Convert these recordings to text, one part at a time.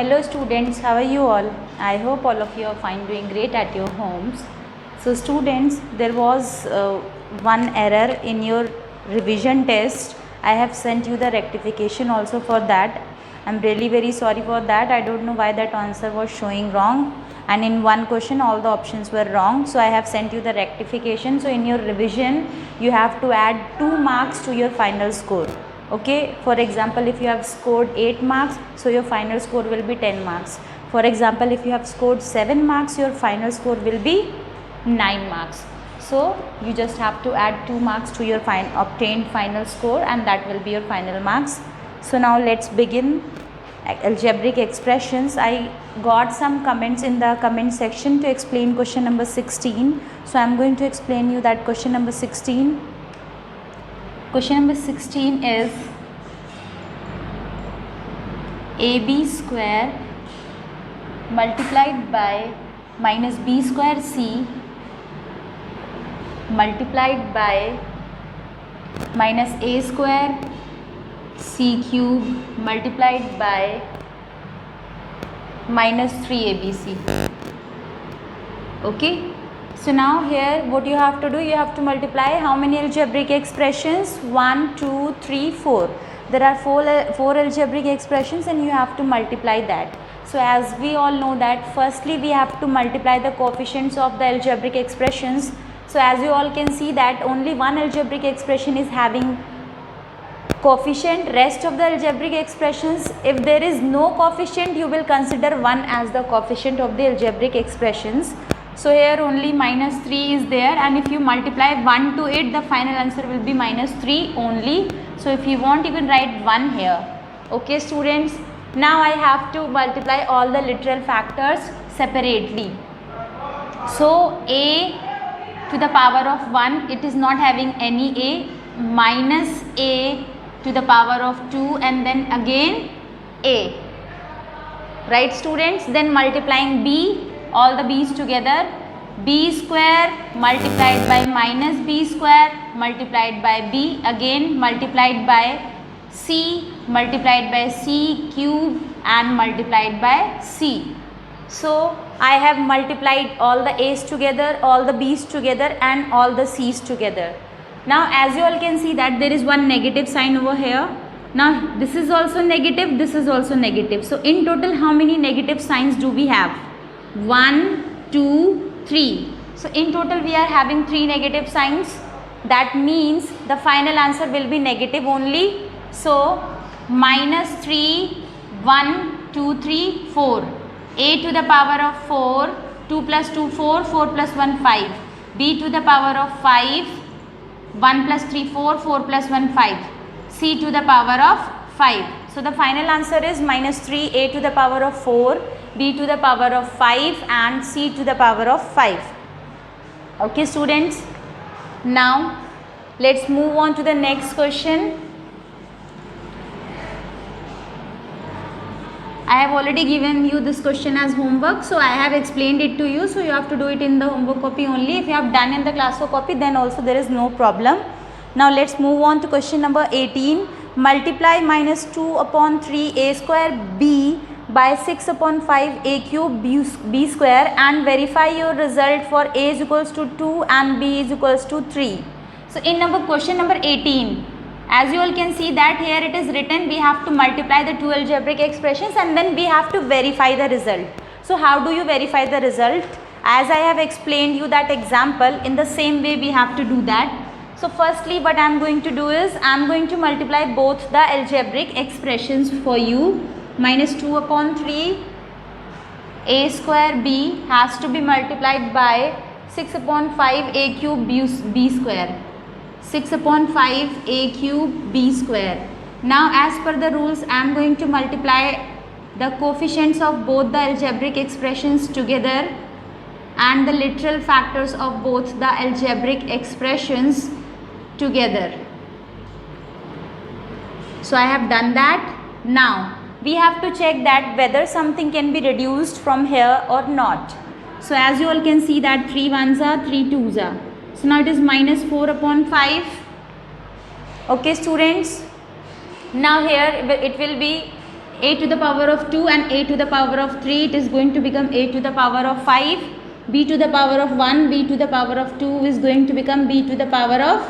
Hello students, how are you all? I hope all of you are fine, doing great at your homes. So students, there was one error in your revision test. I have sent you the rectification also for that. I'm really very sorry for that. I don't know why that answer was showing wrong, and in one question all the options were wrong. So I have sent you the rectification. So in your revision you have to add 2 marks to your final score. Okay, for example, if you have scored 8 marks, so your final score will be 10 marks. For example, if you have scored 7 marks, your final score will be 9 marks. So you just have to add 2 marks to your obtained final score, and that will be your final marks. So now let's begin algebraic expressions. I got some comments in the comment section to explain question number 16. So I am going to explain you that question number 16. Question number 16 is AB square multiplied by minus B square C multiplied by minus A square C cube multiplied by minus 3ABC. Okay. So now here what you have to do, you have to multiply how many algebraic expressions? 1, 2, 3, 4. There are 4 algebraic expressions and you have to multiply that. So as we all know that firstly we have to multiply the coefficients of the algebraic expressions. So as you all can see that only one algebraic expression is having coefficient, rest of the algebraic expressions, if there is no coefficient, you will consider 1 as the coefficient of the algebraic expressions. So here only minus 3 is there, and if you multiply 1 to it, the final answer will be minus 3 only. So if you want, you can write 1 here. Okay students, now I have to multiply all the literal factors separately. So a to the power of 1, it is not having any a, minus a to the power of 2, and then again a. Right students, then multiplying b, all the b's together, b square multiplied by minus b square multiplied by b, again multiplied by c multiplied by c cube and multiplied by c. So I have multiplied all the a's together, all the b's together and all the c's together. Now as you all can see that there is one negative sign over here. Now this is also negative, this is also negative. So in total how many negative signs do we have? 1, 2, 3. So in total we are having 3 negative signs. That means the final answer will be negative only. So minus 3, 1, 2, 3, 4. A to the power of 4, 2 plus 2, 4, 4 plus 1, 5. B to the power of 5, 1 plus 3, 4, 4 plus 1, 5. C to the power of 5. So the final answer is minus 3, A to the power of 4, B to the power of 5 and C to the power of 5. Okay students, now let's move on to the next question. I have already given you this question as homework, so I have explained it to you, so you have to do it in the homework copy only. If you have done in the classwork copy, then also there is no problem. Now let's move on to question number 18. Multiply minus 2 upon 3 a square b by 6 upon 5 a cube b square and verify your result for a is equals to 2 and b is equals to 3. So in question number 18, as you all can see that here it is written we have to multiply the two algebraic expressions and then we have to verify the result. So how do you verify the result? As I have explained you that example, in the same way we have to do that. So firstly what I am going to do is I am going to multiply both the algebraic expressions for you. Minus 2 upon 3 a square b has to be multiplied by 6 upon 5 a cube b square. 6 upon 5 a cube b square. Now as per the rules I am going to multiply the coefficients of both the algebraic expressions together and the literal factors of both the algebraic expressions together. So I have done that. Now we have to check that whether something can be reduced from here or not. So as you all can see that 3 ones are 3 twos are. So now it is minus 4 upon 5. Okay students, now here it will be a to the power of 2 and a to the power of 3, it is going to become a to the power of 5. b to the power of 1, b to the power of 2 is going to become b to the power of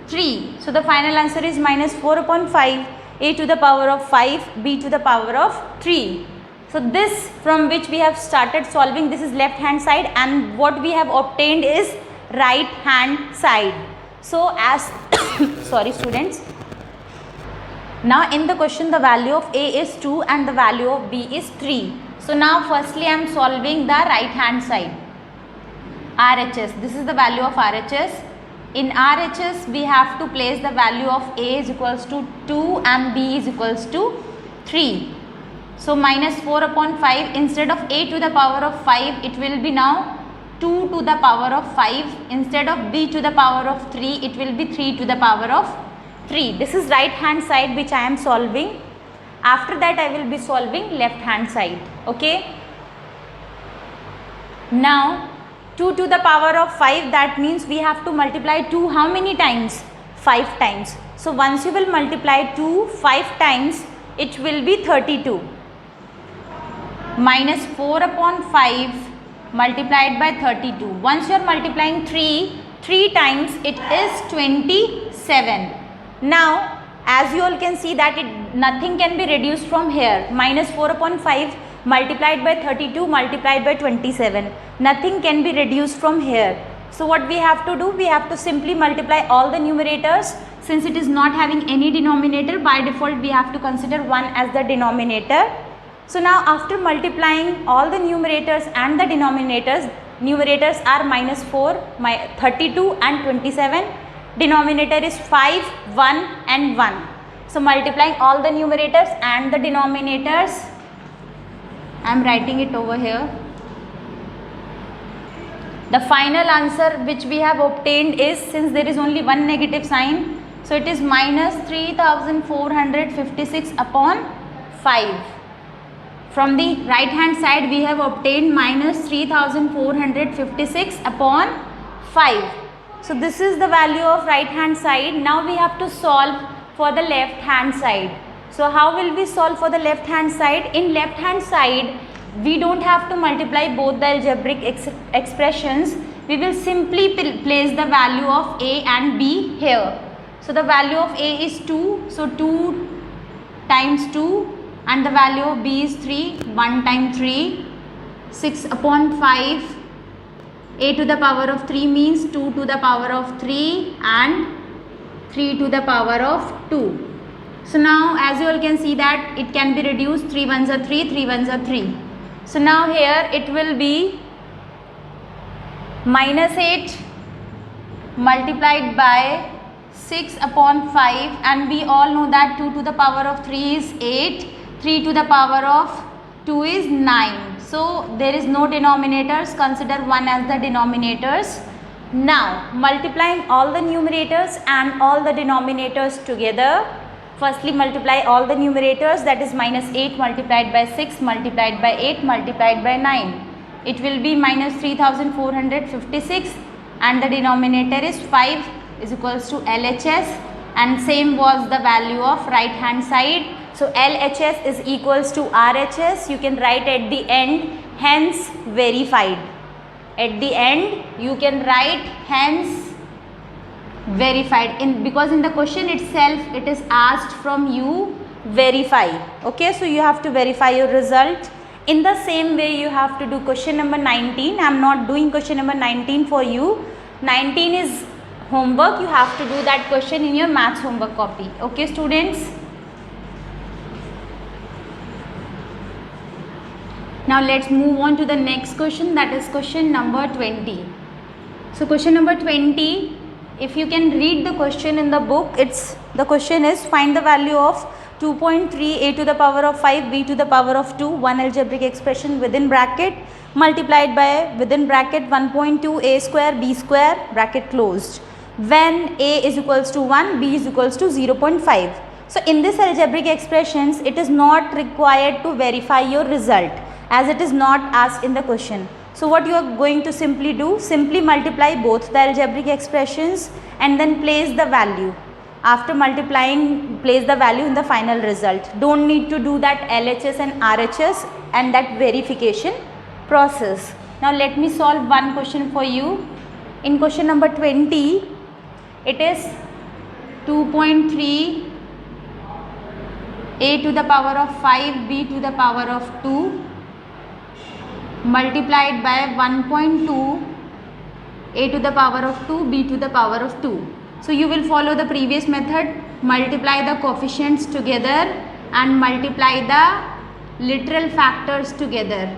3. So the final answer is minus 4 upon 5, a to the power of 5, b to the power of 3. So this from which we have started solving, this is left hand side, and what we have obtained is right hand side. So as sorry students, now in the question the value of a is 2 and the value of b is 3. So now firstly I am solving the right hand side. RHS, this is the value of RHS. In RHS we have to place the value of a is equals to 2 and b is equals to 3. So minus 4 upon 5, instead of a to the power of 5, it will be now 2 to the power of 5. Instead of b to the power of 3, it will be 3 to the power of 3. This is right hand side which I am solving. After that I will be solving left hand side. Okay. Now 2 to the power of 5, that means we have to multiply 2 how many times? 5 times. So once you will multiply 2 5 times, it will be 32. Minus 4 upon 5 multiplied by 32. Once you are multiplying 3 times, it is 27. Now as you all can see that nothing can be reduced from here. Minus 4 upon 5 multiplied by 32 multiplied by 27. Nothing can be reduced from here. So what we have to do? We have to simply multiply all the numerators. Since it is not having any denominator, by default we have to consider 1 as the denominator. So now after multiplying all the numerators and the denominators, numerators are minus 4, 32 and 27. Denominator is 5, 1 and 1. So multiplying all the numerators and the denominators, I am writing it over here. The final answer which we have obtained is, since there is only one negative sign, so it is minus 3456 upon 5. From the right hand side we have obtained minus 3456 upon 5. So this is the value of right hand side. Now we have to solve for the left hand side. So how will we solve for the left hand side? In left hand side we don't have to multiply both the algebraic expressions. We will simply place the value of a and b here. So the value of a is 2. So 2 times 2. And the value of b is 3, 1 times 3, 6 upon 5, a to the power of 3 means 2 to the power of 3 and 3 to the power of 2. So now as you all can see that it can be reduced, 3 ones are 3, 3 ones are 3. So now here it will be minus 8 multiplied by 6 upon 5, and we all know that 2 to the power of 3 is 8. 3 to the power of 2 is 9. So there is no denominators, consider 1 as the denominators. Now multiplying all the numerators and all the denominators together. Firstly multiply all the numerators, that is minus 8 multiplied by 6 multiplied by 8 multiplied by 9. It will be minus 3456, and the denominator is 5 is equals to LHS, and same was the value of right hand side. So LHS is equals to RHS. You can write at the end, hence verified. At the end you can write hence verified, because in the question itself it is asked from you verify. Okay, so you have to verify your result. In the same way you have to do question number 19. I am not doing question number 19 for you. 19 is homework. You have to do that question in your maths homework copy. Okay students. Now let's move on to the next question, that is question number 20. So question number 20, if you can read the question in the book, the question is find the value of 2.3 a to the power of 5 b to the power of 2, one algebraic expression within bracket multiplied by within bracket 1.2 a square b square bracket closed, when a is equals to 1, b is equals to 0.5. So in this algebraic expressions it is not required to verify your result, as it is not asked in the question. So what you are going to simply do, simply multiply both the algebraic expressions and then place the value. After multiplying, place the value in the final result. Don't need to do that LHS and RHS and that verification process. Now let me solve one question for you. In question number 20, it is 2.3 a to the power of 5 b to the power of 2 multiplied by 1.2 a to the power of 2 b to the power of 2. So you will follow the previous method, multiply the coefficients together and multiply the literal factors together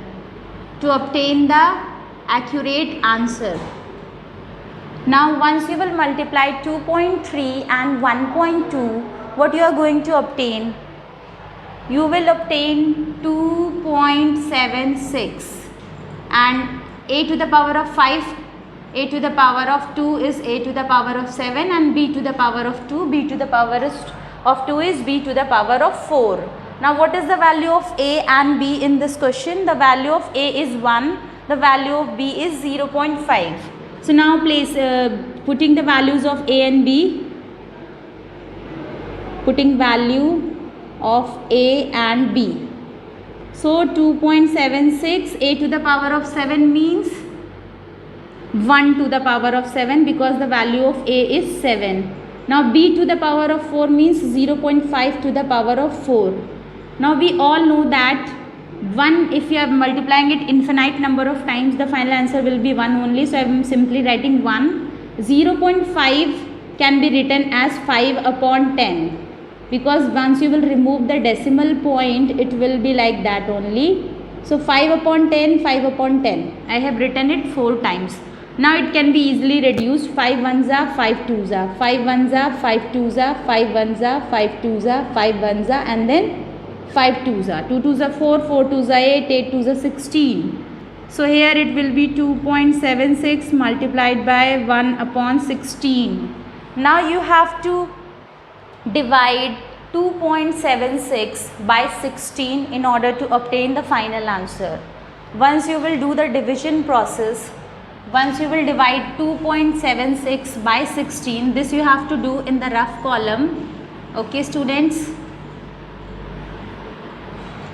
to obtain the accurate answer. Now once you will multiply 2.3 and 1.2, what you are going to obtain? You will obtain 2.76, and a to the power of 5, a to the power of 2 is a to the power of 7, and b to the power of 2, b to the power of 2 is b to the power of 4. Now what is the value of a and b in this question? The value of a is 1, the value of b is 0.5. So now place putting the values of a and b, putting value of a and b. So 2.76 a to the power of 7 means 1 to the power of 7 because the value of a is 7. Now b to the power of 4 means 0.5 to the power of 4. Now we all know that 1, if you are multiplying it infinite number of times, the final answer will be 1 only. So I am simply writing 1. 0.5 can be written as 5 upon 10. Because once you will remove the decimal point, it will be like that only. So 5 upon 10, 5 upon 10. I have written it 4 times. Now it can be easily reduced. 5 ones are 5 twos are, 5 ones are 5 twos are, 5 ones are 5 twos are, 5 ones are, and then 5 twos are. 2 twos are 4, 4 twos are 8, 8 twos are 16. So here it will be 2.76 multiplied by 1 upon 16. Now you have to divide 2.76 by 16 in order to obtain the final answer. Once you will do the division process, once you will divide 2.76 by 16, this you have to do in the rough column. Okay students,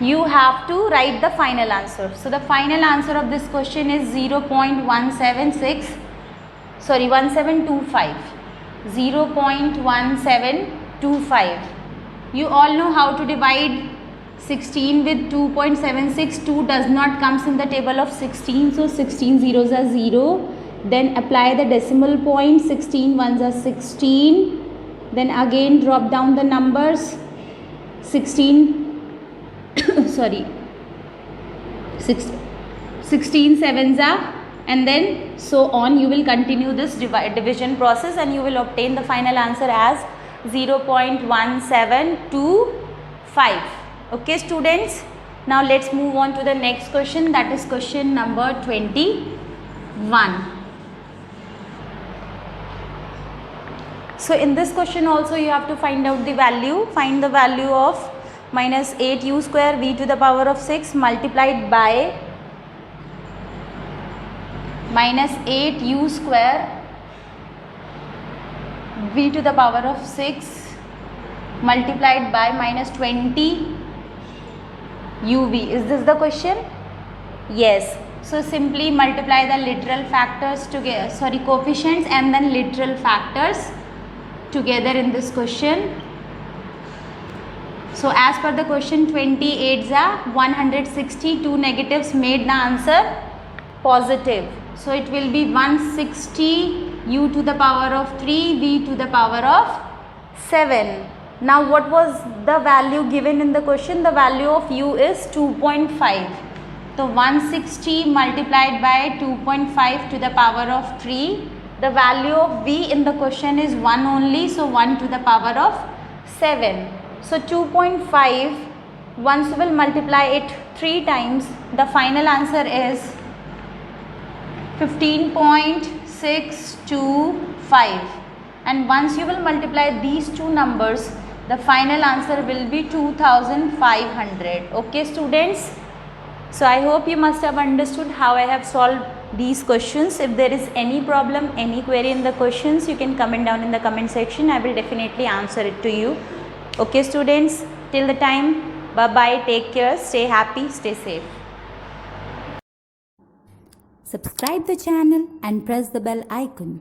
you have to write the final answer. So the final answer of this question is 0.1725. 0.1725. You all know how to divide 16 with 2.76. 2 does not comes in the table of 16, so 16 zeros are 0. Then apply the decimal point, 16 ones are 16. Then again drop down the numbers, 16 16 sevens are, and then so on. You will continue this division process and you will obtain the final answer as 0.1725. Okay students, now let's move on to the next question, that is question number 21. So in this question also you have to find out the value. Find the value of minus 8u square v to the power of 6 multiplied by minus 8u square v to the power of 6 multiplied by minus 20 uv. Is this the question? Yes. So simply multiply the literal factors together, coefficients and then literal factors together in this question. So as per the question, 28 are 160, 2 negatives made the answer positive. So it will be 160 u to the power of 3 v to the power of 7. Now what was the value given in the question? The value of u is 2.5. So 160 multiplied by 2.5 to the power of 3. The value of v in the question is 1 only. So 1 to the power of 7. So 2.5, once you will multiply it 3 times, the final answer is 15.625. And once you will multiply these two numbers, the final answer will be 2500. Okay students, So I hope you must have understood how I have solved these questions. If there is any problem, any query in the questions, you can comment down in the comment section. I will definitely answer it to you. Okay students, till the time, bye bye, take care, stay happy, stay safe. Subscribe the channel and press the bell icon.